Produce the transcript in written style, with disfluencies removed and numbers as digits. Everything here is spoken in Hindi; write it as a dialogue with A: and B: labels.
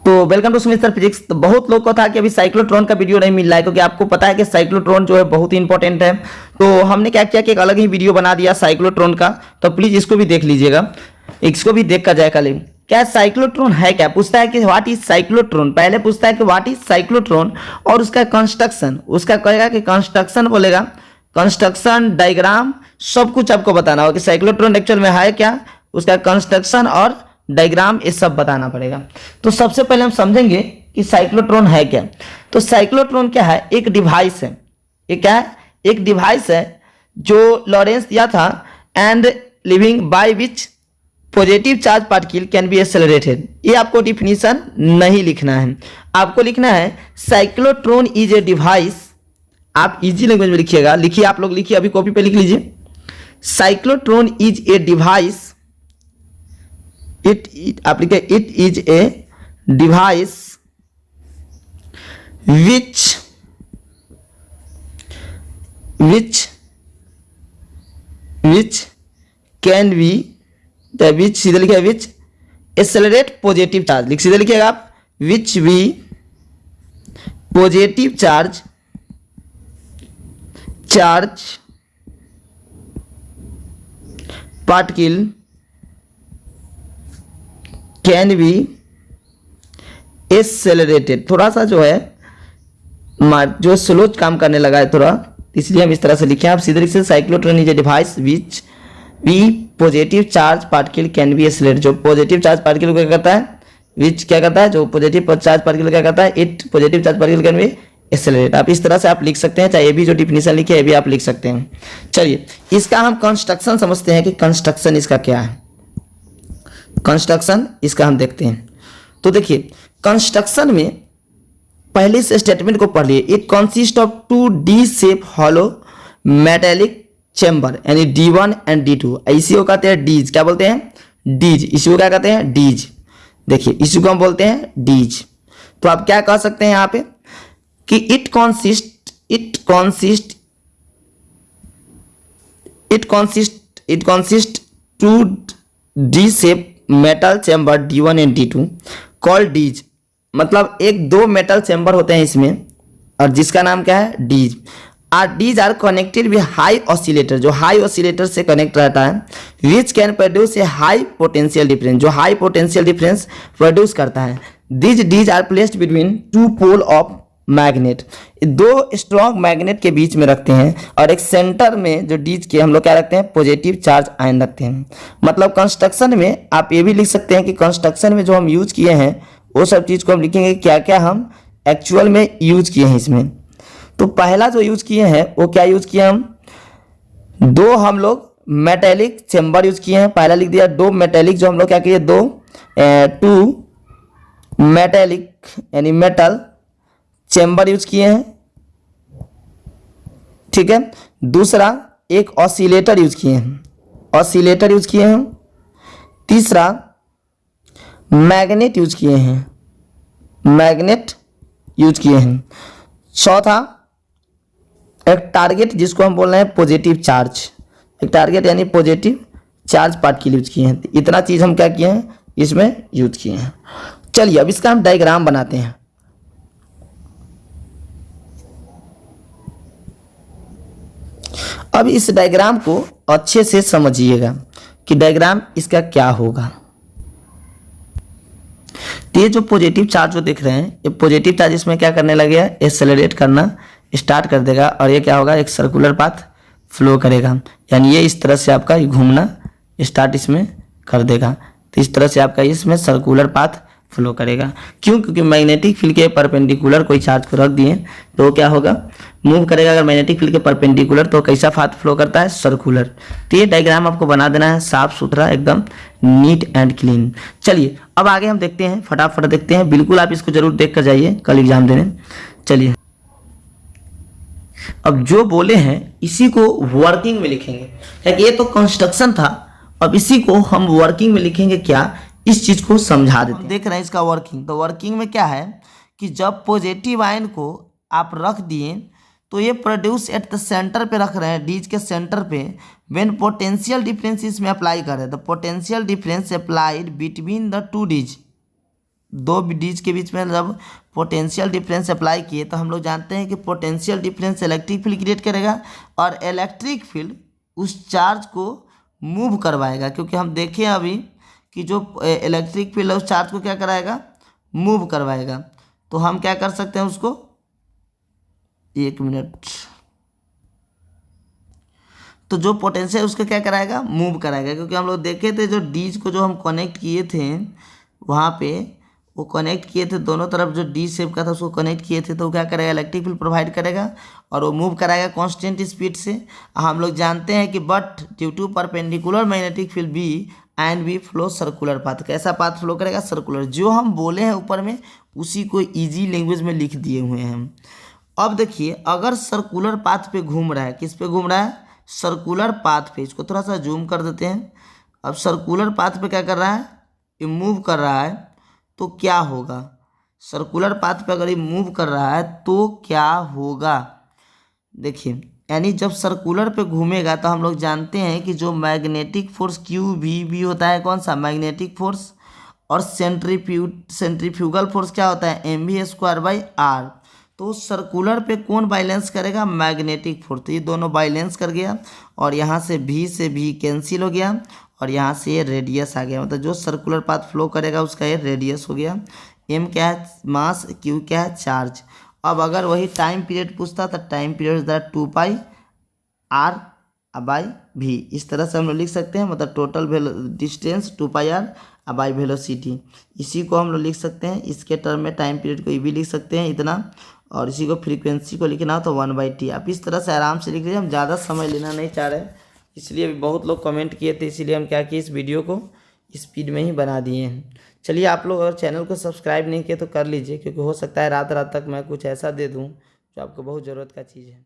A: तो welcome to Sumit sir physics. तो बहुत लोग को था कि अभी साइक्लोट्रॉन का वीडियो नहीं मिल रहा है, क्योंकि आपको पता है कि साइक्लोट्रॉन जो है बहुत ही इंपॉर्टेंट है। तो हमने क्या किया कि एक अलग ही वीडियो बना दिया साइक्लोट्रॉन का, तो प्लीज इसको भी देख लीजिएगा, इसको भी देख कर जाए कल। क्या साइक्लोट्रॉन है, क्या पूछता है कि व्हाट इज साइक्लोट्रॉन। पहले पूछता है कि व्हाट इज साइक्लोट्रॉन और उसका कंस्ट्रक्शन, उसका कहेगा कि कंस्ट्रक्शन बोलेगा, कंस्ट्रक्शन डायग्राम सब कुछ आपको बताना होगा कि साइक्लोट्रॉन एक्चुअल में है क्या, उसका कंस्ट्रक्शन और डायग्राम ये सब बताना पड़ेगा। तो सबसे पहले हम समझेंगे कि साइक्लोट्रॉन है क्या। तो साइक्लोट्रॉन क्या है, एक डिवाइस है। ये क्या है, एक डिवाइस है जो लॉरेंस दिया था, and living by which positive charge particle can be accelerated. ये आपको डिफिनीशन नहीं लिखना है, आपको लिखना है साइक्लोट्रॉन इज ए डिवाइस। आप इजी लैंग्वेज में लिखिएगा, लिखिए आप लोग, लिखिए अभी कॉपी पे लिख लीजिए। Cyclotron is a device, it is a device which can be which सीधे लिखिए which accelerate positive charge, लिख सीधे लिखिएगा आप, which we positive charge particle can be accelerated. थोड़ा सा जो है जो स्लो काम करने लगा है थोड़ा, इसलिए हम इस तरह से लिखे। आप सीधे लिखिए cyclotron is a device which V positive charge particle can be accelerated. जो पॉजिटिव चार्ज पार्टिकल क्या करता है, विच क्या करता है, जो पॉजिटिव चार्ज पार्टिकल क्या करता है, it positive charge particle can be accelerate. आप इस तरह से आप लिख सकते हैं, चाहे ये भी जो डिफिनीशन लिखे है भी आप लिख सकते हैं। चलिए इसका हम कंस्ट्रक्शन समझते हैं कि कंस्ट्रक्शन इसका क्या है। कंस्ट्रक्शन इसका हम देखते हैं। तो देखिए कंस्ट्रक्शन में पहले से स्टेटमेंट को पढ़ लिए। It consist of 2D shape hollow metallic chamber, यानी D1 एंड D2। इसी को कहते हैं डीज। क्या बोलते हैं, डीज। इसी को क्या कहते हैं, डीज। देखिए इसी को हम बोलते हैं डीज। तो आप क्या कह सकते हैं यहाँ पे कि it consist 2D shape metal chamber D1 and D2 called dees. मतलब एक दो मेटल चैम्बर होते हैं इसमें, और जिसका नाम क्या है, dees. Dees are connected with high oscillator, जो हाई ऑसिलेटर से कनेक्ट रहता है, which can produce a high potential difference, जो हाई पोटेंशियल डिफरेंस प्रोड्यूस करता है। This dees are placed between two pole of magnet, दो स्ट्रॉन्ग मैग्नेट के बीच में रखते हैं, और एक सेंटर में जो डीज के हम लोग क्या रखते हैं, पॉजिटिव चार्ज आयन रखते हैं। मतलब कंस्ट्रक्शन में आप ये भी लिख सकते हैं कि कंस्ट्रक्शन में जो हम यूज किए हैं वो सब चीज़ को हम लिखेंगे क्या क्या हम एक्चुअल में यूज किए हैं इसमें। तो पहला जो यूज किए हैं वो क्या यूज किए, हम लोग मेटेलिक चेम्बर यूज किए हैं। पहला लिख दिया दो मेटेलिक, जो हम लोग क्या किए, टू मेटेलिक यानी मेटल चेम्बर यूज किए हैं, ठीक है। दूसरा एक ऑसिलेटर यूज किए हैं, ऑसिलेटर यूज किए हैं। तीसरा मैग्नेट यूज किए हैं, मैग्नेट यूज किए हैं। चौथा एक टारगेट, जिसको हम बोल रहे हैं पॉजिटिव चार्ज, एक टारगेट यानी पॉजिटिव चार्ज पार्टिकल यूज किए हैं। इतना चीज हम क्या किए हैं, इसमें यूज किए हैं। चलिए अब इसका हम डायग्राम बनाते हैं। अब इस डायग्राम को अच्छे से समझिएगा कि डायग्राम इसका क्या होगा। तो ये जो पॉजिटिव चार्ज जो देख रहे हैं, ये पॉजिटिव चार्ज इसमें क्या करने लगे, एक्सेलरेट करना स्टार्ट कर देगा, और ये क्या होगा, एक सर्कुलर पाथ फ्लो करेगा, यानी ये इस तरह से आपका घूमना स्टार्ट इसमें कर देगा। तो इस तरह से आपका इसमें सर्कुलर पाथ फ्लो करेगा। क्यों, क्योंकि मैग्नेटिक फील्ड के परपेंडिकुलर कोई चार्ज को रख दिए तो क्या होगा, मूव करेगा। अगर मैग्नेटिक फील्ड के परपेंडिकुलर तो कैसा पाथ फ्लो करता है, सर्कुलर। तो ये डायग्राम आपको बना देना है साफ सुथरा, एकदम नीट एंड क्लीन। चलिए अब आगे हम देखते हैं, फटाफट देखते हैं। बिल्कुल आप इसको जरूर देख कर जाइए कल एग्जाम देने। चलिए अब जो बोले हैं इसी को वर्किंग में लिखेंगे। ये तो कंस्ट्रक्शन था, अब इसी को हम वर्किंग में लिखेंगे। क्या, इस चीज को समझा देते हैं। देख रहे हैं इसका वर्किंग। तो वर्किंग में क्या है कि जब पॉजिटिव आयन को आप रख दिए तो ये प्रोड्यूस एट द सेंटर पे रख रहे हैं, डीज के सेंटर पे। व्हेन पोटेंशियल डिफरेंस इसमें अप्लाई करें, the potential difference applied between the two dees, दो डीज के बीच में जब पोटेंशियल डिफरेंस अप्लाई किए तो हम लोग जानते हैं कि potential difference electric field create करेगा और इलेक्ट्रिक फील्ड उस चार्ज को मूव करवाएगा, क्योंकि हम देखें अभी कि जो इलेक्ट्रिक फील्ड है उस चार्ज को क्या कराएगा, मूव करवाएगा। तो हम क्या कर सकते हैं उसको, एक मिनट, तो जो पोटेंशियल उसको क्या कराएगा, मूव कराएगा, क्योंकि हम लोग देखे थे जो डीज को जो हम कनेक्ट किए थे वहाँ पे वो कनेक्ट किए थे दोनों तरफ, जो डी शेप का था उसको कनेक्ट किए थे, तो वो क्या करेगा, इलेक्ट्रिक फील्ड प्रोवाइड करेगा और वो मूव कराएगा कांस्टेंट स्पीड से। हम लोग जानते हैं कि but due to perpendicular magnetic field B and B flow circular path, कैसा पाथ फ्लो करेगा, सर्कुलर। जो हम बोले हैं ऊपर में उसी को ईजी लैंग्वेज में लिख दिए हुए हैं हम। अब देखिए अगर सर्कुलर पाथ पे घूम रहा है, किस पे घूम रहा है, सर्कुलर पाथ पे, इसको थोड़ा सा जूम कर देते हैं। अब सर्कुलर पाथ पे क्या कर रहा है, ये मूव कर रहा है, तो क्या होगा, सर्कुलर पाथ पे अगर ये मूव कर रहा है तो क्या होगा, देखिए यानी जब सर्कुलर पे घूमेगा तो हम लोग जानते हैं कि जो मैग्नेटिक फोर्स क्यू भी होता है, कौन सा, मैग्नेटिक फोर्स, और सेंट्रीफ्यूगल फोर्स क्या होता है, mv²/r। तो सर्कुलर पे कौन बैलेंस करेगा, मैग्नेटिक फोर्स, तो ये दोनों बैलेंस कर गया और यहाँ से v कैंसिल हो गया और यहाँ से ये रेडियस आ गया, मतलब जो सर्कुलर पाथ फ्लो करेगा उसका ये रेडियस हो गया। m क्या है, मास, q क्या है, चार्ज। अब अगर वही टाइम पीरियड पूछता तो टाइम पीरियड इज 2πr/v, इस तरह से हम लोग लिख सकते हैं, मतलब टोटल डिस्टेंस 2πr/v वेलोसिटी, इसी को हम लोग लिख सकते हैं। इसके टर्म में टाइम पीरियड को भी लिख सकते हैं इतना, और इसी को फ्रीक्वेंसी को लिखना हो तो 1/t। आप इस तरह से आराम से लिख लीजिए, हम ज़्यादा समय लेना नहीं चाह रहे, इसलिए अभी बहुत लोग कमेंट किए थे, इसीलिए हम क्या किए, इस वीडियो को स्पीड में ही बना दिए हैं। चलिए आप लोग अगर चैनल को सब्सक्राइब नहीं किए तो कर लीजिए, क्योंकि हो सकता है रात रात तक मैं कुछ ऐसा दे दूं जो आपको बहुत ज़रूरत का चीज़ है।